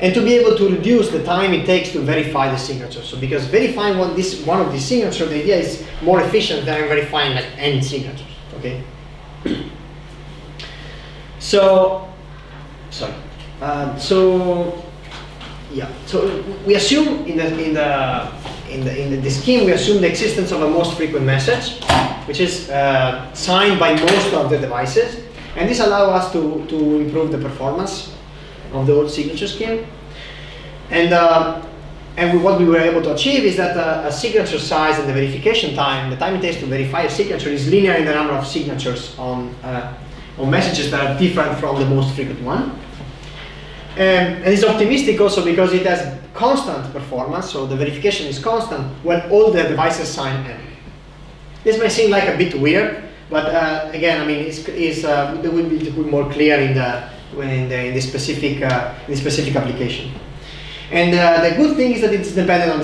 and to be able to reduce the time it takes to verify the signature. So because verifying one of these signatures, the idea is more efficient than verifying like any signature. Okay. So, sorry. So we assume in the scheme we assume the existence of a most frequent message, which is signed by most of the devices, and this allows us to improve the performance of the whole signature scheme. And what we were able to achieve is that a signature size and the verification time, the time it takes to verify a signature, is linear in the number of signatures on messages that are different from the most frequent one. And it's optimistic also because it has constant performance, so the verification is constant when all the devices sign M. This may seem like a bit weird, but again, I mean, it will be more clear in the specific application. And the good thing is that it's dependent on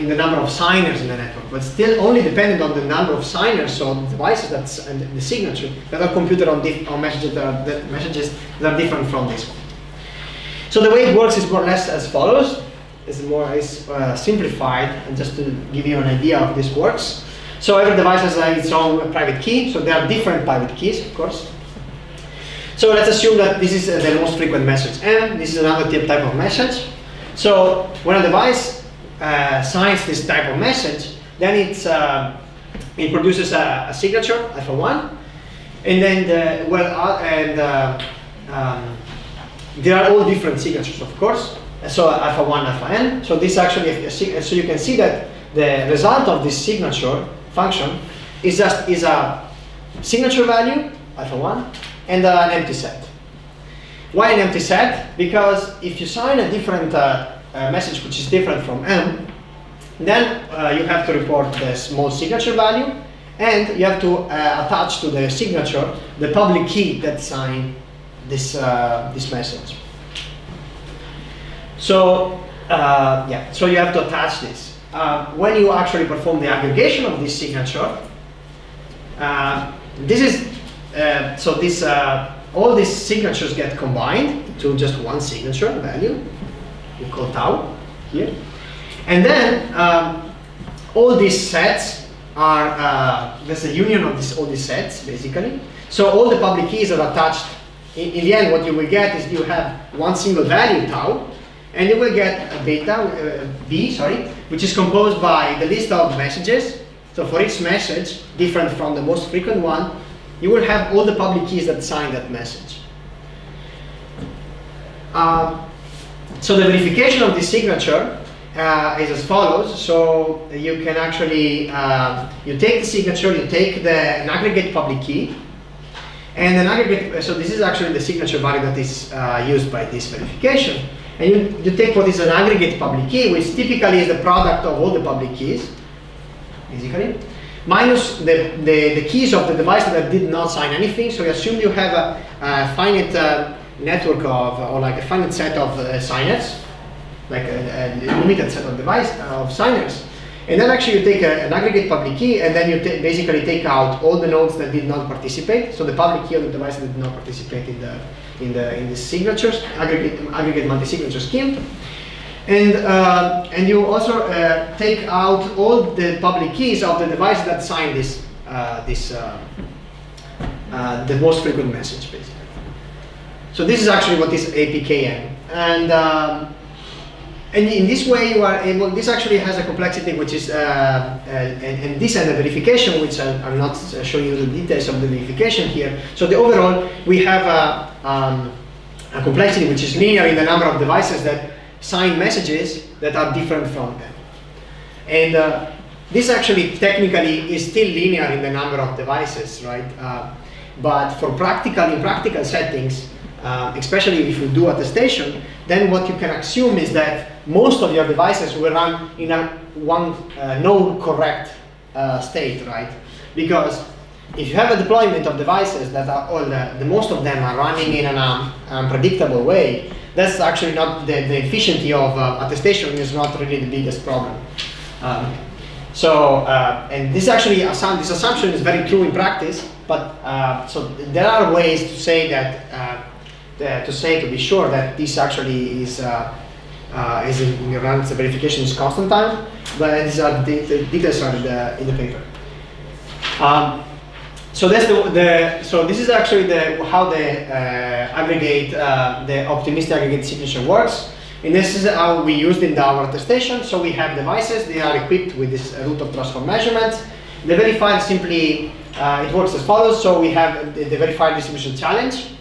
the number of signers in the network, but still only dependent on the number of signers, so the devices and the signature that are computed on messages that are different from this one. So the way it works is more or less as follows. It's simplified, and just to give you an idea of this works. So every device has its own private key, so there are different private keys, of course. So let's assume that this is the most frequent message, and this is another type of message. So when a device signs this type of message, then it produces a signature, alpha 1, and then there are all different signatures, of course. So alpha 1, alpha n. So this actually, so you can see that the result of this signature function is a signature value, alpha 1, and an empty set. Why an empty set? Because if you sign a different message which is different from M, then you have to report the small signature value, and you have to attach to the signature the public key that signed this message. So so you have to attach this. When you actually perform the aggregation of this signature, all these signatures get combined to just one signature value, we call tau here, and then all these sets are there's a union of all these sets basically. So all the public keys are attached. In the end, what you will get is you have one single value tau, and you will get a beta b, which is composed by the list of messages. So for each message, different from the most frequent one, you will have all the public keys that sign that message. So the verification of this signature is as follows. So you can actually you take the signature, you take an aggregate public key, and an aggregate. So this is actually the signature value that is used by this verification. And you take what is an aggregate public key, which typically is the product of all the public keys, basically, minus the keys of the device that did not sign anything. So you assume you have a finite network of, or like a finite set of signers. like a limited set of of signers. And then actually you take an aggregate public key, and then you basically take out all the nodes that did not participate. So the public key of the device that did not participate in the signatures, aggregate multi-signature scheme. And you also take out all the public keys of the device that signed the most frequent message, basically. So this is actually what is APKM. And in this way you are able, this actually has a complexity which is, and this and the verification, which I'm not showing you the details of the verification here. So the overall, we have a complexity which is linear in the number of devices that sign messages that are different from them. And this actually technically is still linear in the number of devices, right? But in practical settings, especially if you do attestation, then what you can assume is that most of your devices will run in one node correct state, right? Because if you have a deployment of devices that are all, most of them are running in an unpredictable way, that's actually not the efficiency of attestation is not really the biggest problem. And this actually this assumption is very true in practice, but so there are ways to say that to be sure that this actually is runs the verification is constant time, but these are the details are in the paper. So that's so this is actually how the aggregate the optimistic aggregate signature works, and this is how we used in our attestation. So we have devices; they are equipped with this root of trust for measurements. The verified simply it works as follows. So we have the verified distribution challenge.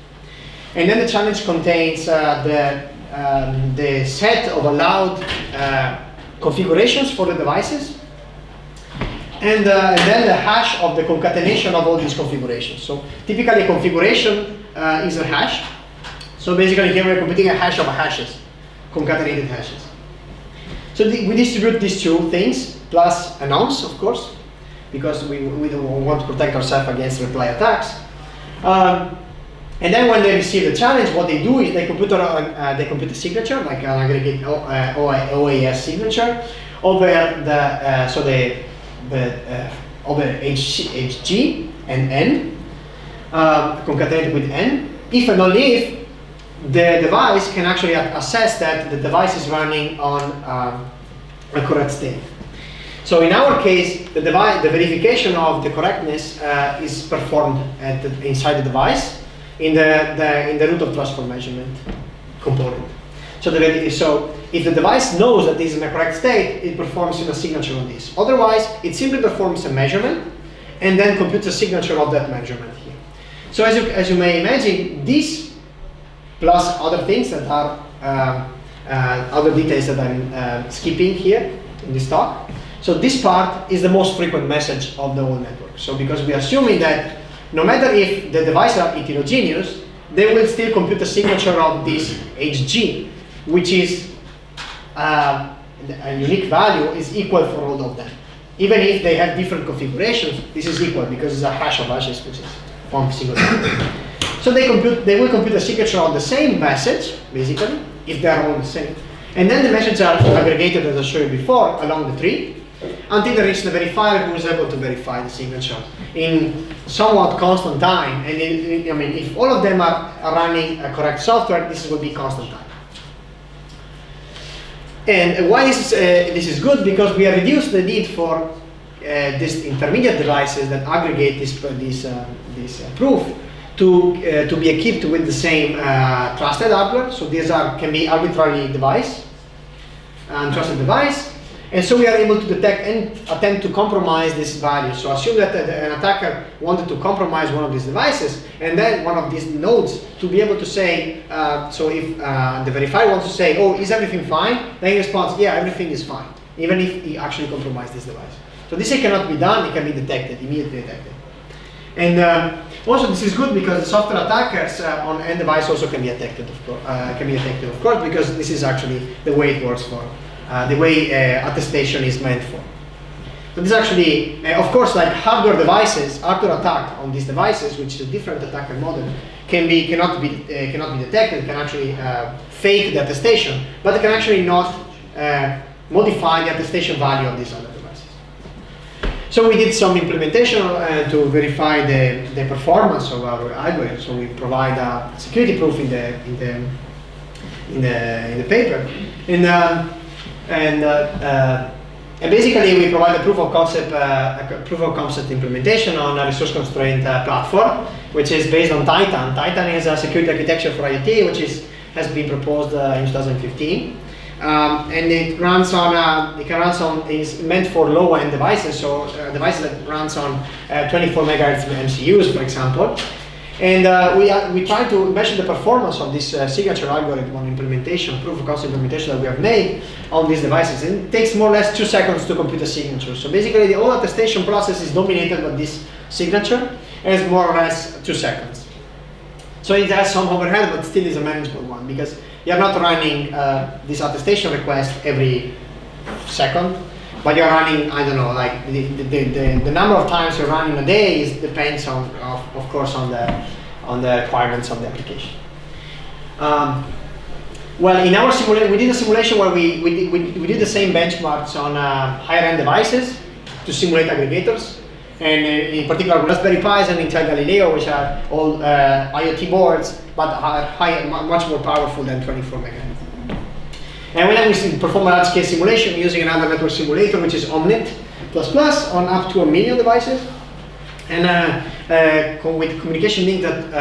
And then the challenge contains the set of allowed configurations for the devices, and then the hash of the concatenation of all these configurations. So typically a configuration is a hash. So basically here we're computing a hash of hashes, concatenated hashes. So we distribute these two things, plus announs, of course, because we don't want to protect ourselves against reply attacks. And then when they receive the challenge, what they do is they compute a signature, like an aggregate OAS signature, over over HG and N, concatenated with N, if and only if the device can actually assess that the device is running on a correct state. So in our case, the verification of the correctness is performed inside the device, in the root of trust for measurement component. So if the device knows that this is in a correct state, it performs a signature on this. Otherwise, it simply performs a measurement and then computes a signature of that measurement here. So as you may imagine, this plus other things that are other details that I'm skipping here in this talk. So this part is the most frequent message of the whole network. So because we are assuming that no matter if the devices are heterogeneous, they will still compute a signature of this HG, which is a unique value is equal for all of them. Even if they have different configurations, this is equal because it's a hash of hashes, which is one single value. So they will compute a signature of the same message, basically, if they are all the same. And then the messages are aggregated, as I showed you before, along the tree, until they reach the verifier who is able to verify the signature in somewhat constant time. And I mean, if all of them are running a correct software, this will be constant time. And why this is good? Because we have reduced the need for these intermediate devices that aggregate this proof to be equipped with the same trusted hardware. So these can be arbitrarily trusted device. And so we are able to detect and attempt to compromise this value. So assume that an attacker wanted to compromise one of these devices, and then one of these nodes to be able to say, so if the verifier wants to say, oh, is everything fine? Then he responds, yeah, everything is fine, even if he actually compromised this device. So this cannot be done, it can be detected, immediately detected. And also this is good because the software attackers on end device also can be detected, of course, because this is actually the way it works for. The way attestation is meant for. So this actually, of course, like hardware devices, hardware attack on these devices, which is a different attacker model, cannot be detected. Can actually fake the attestation, but they can actually not modify the attestation value of these other devices. So we did some implementation to verify the performance of our algorithm. So we provide a security proof in the paper, and basically we provide a proof of concept implementation on a resource constraint platform, which is based on Titan. Titan is a security architecture for IoT, which has been proposed in 2015. And it runs on, is meant for low-end devices, so devices that runs on 24 megahertz MCUs, for example. And we try to measure the performance of this signature algorithm on implementation, proof of concept implementation that we have made on these devices. And it takes more or less 2 seconds to compute a signature. So basically the whole attestation process is dominated by this signature, and it's more or less 2 seconds. So it has some overhead, but still is a manageable one, because you're not running this attestation request every second, but you're running, I don't know, like the number of times you're running a day depends on, of course, on the requirements of the application. Well, in our simulation, we did a simulation where we did the same benchmarks on higher end devices to simulate aggregators. And in particular, Raspberry Pis and Intel Galileo, which are all IoT boards, but are much more powerful than 24 megahertz. And then we perform a large-scale simulation using another network simulator, which is Omnet++ on up to 1 million devices, and with communication link that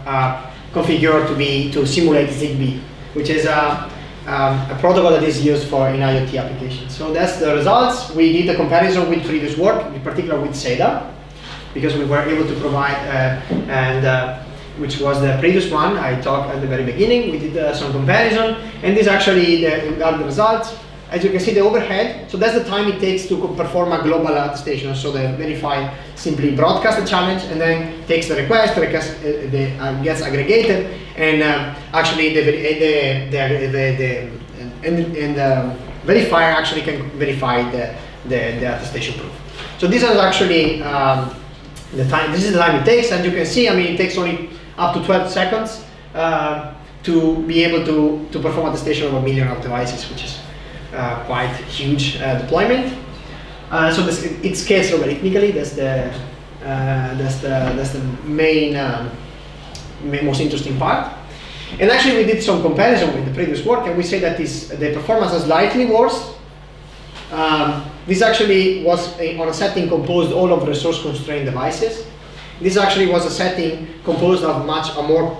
are configured to simulate Zigbee, which is a protocol that is used in IoT applications. So that's the results. We did a comparison with previous work, in particular with SEDA, because we were able to provide, which was the previous one I talked at the very beginning. We did some comparison, and this actually are the results. As you can see, the overhead, so that's the time it takes to perform a global attestation. So the verifier simply broadcasts the challenge and then takes the request, gets aggregated, and actually the verifier actually can verify the attestation proof. So this is actually the time. This is the time it takes, and you can see, I mean, it takes only up to 12 seconds to be able to perform attestation of 1 million of devices, which is quite huge deployment. So it scales logarithmically. That's the main most interesting part. And actually, we did some comparison with the previous work, and we say that the performance is slightly worse. This actually was on a setting composed all of resource-constrained devices. This actually was a setting composed of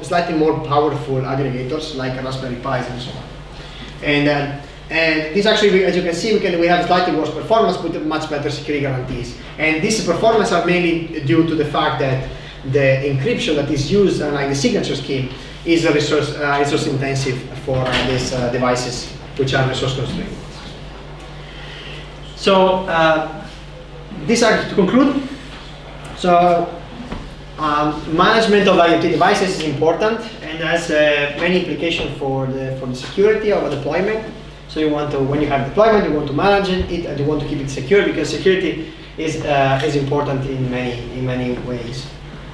slightly more powerful aggregators like Raspberry Pis and so on. And this actually, as you can see, we have slightly worse performance with much better security guarantees. And this performance are mainly due to the fact that the encryption that is used, like the signature scheme, is resource intensive for these devices which are resource constrained. So these are to conclude. So management of IoT devices is important and has many implications for the security of a deployment. So you want to, when you have deployment, you want to manage it and you want to keep it secure, because security is important in many ways.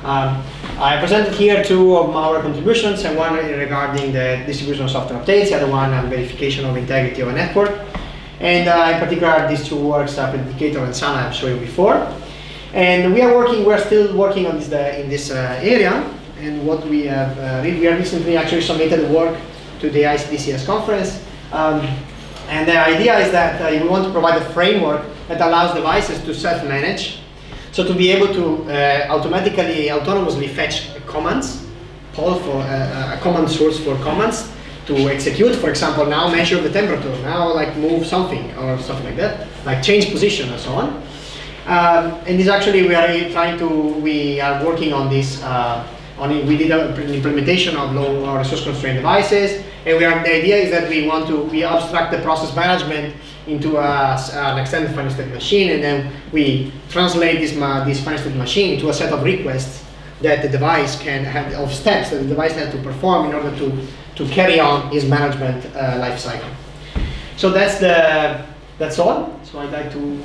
I presented here 2 of our contributions, and one regarding the distribution of software updates, the other one on verification of integrity of a network. And in particular, these 2 works, Predicator and Sana, I've shown you before. And we're still working on this in this area. And what we have we have recently actually submitted work to the ICDCS conference. And the idea is that we want to provide a framework that allows devices to self-manage. So to be able to autonomously fetch commands, call for a command source for commands to execute. For example, now measure the temperature, now like move something or something like that, like change position and so on. And this actually we are working on this. We did an implementation of low resource constrained devices, and the idea is that we abstract the process management into an extended finite state machine, and then we translate this finite state machine into a set of requests that the device can have, of steps that the device has to perform in order to carry on its management life cycle. So that's all. So I'd like to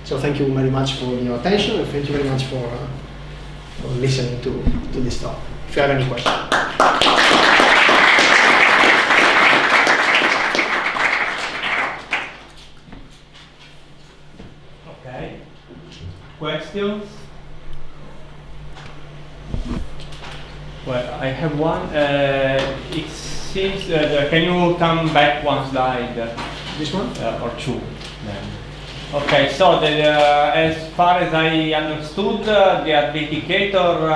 So thank you very much for your attention, and thank you very much for listening to this talk. If you have any questions. Okay. Questions? Well, I have one. It seems that, can you come back one slide? This one? Or two? Then. Okay, so as far as I understood, the authenticator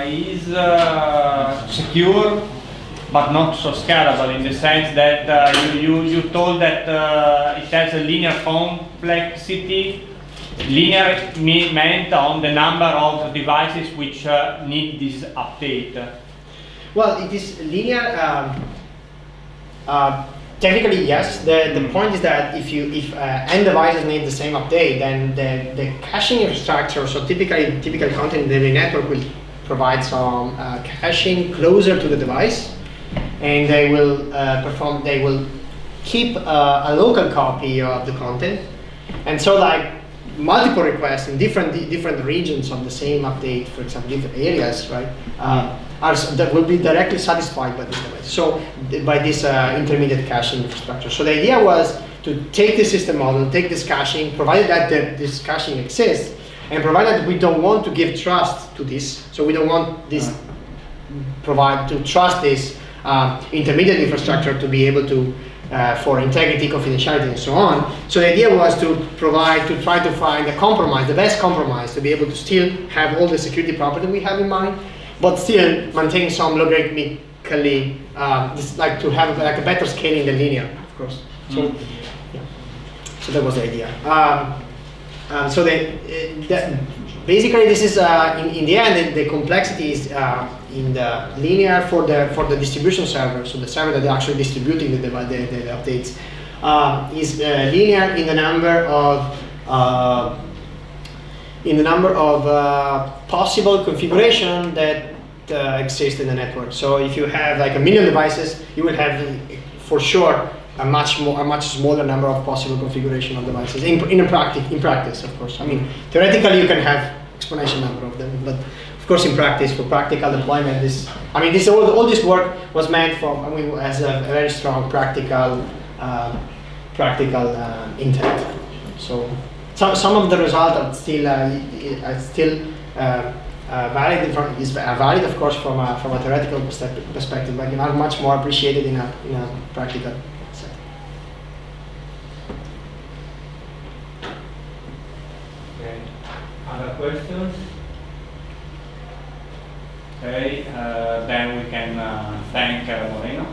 is secure, but not so scalable, in the sense that you told that it has a linear complexity. Linear meant on the number of devices which need this update. Well, it is linear. Technically, yes. The point is that if n devices need the same update, then the caching infrastructure, so typical content delivery network will provide some caching closer to the device, and they will keep a local copy of the content, and so like multiple requests in different regions of the same update, for example, different areas, right? That will be directly satisfied by this device. So by this intermediate caching infrastructure. So the idea was to take the system model, take this caching, provided that this caching exists, and provided that we don't want to give trust to this. So we don't want this to trust this intermediate infrastructure to be able to for integrity, confidentiality, and so on. So the idea was to try to find a compromise, the best compromise, to be able to still have all the security property we have in mind, but still maintain some logarithmically, like to have like a better scaling than linear, of course. So, yeah. So that was the idea. So basically, this is in the end the complexity is in the linear for the distribution server. So the server that is actually distributing the updates is linear in the number of possible configuration that exist in the network. So if you have like 1 million devices, you will have for sure a much smaller number of possible configuration of devices in practice, of course. I mean, theoretically you can have exponential number of them, but of course in practice, for practical deployment, all this work was meant as a very strong practical intent. So some of the results are still valid, of course, from a theoretical perspective, but are much more appreciated in a practical setting. Okay. Other questions? Okay, then we can thank Moreno.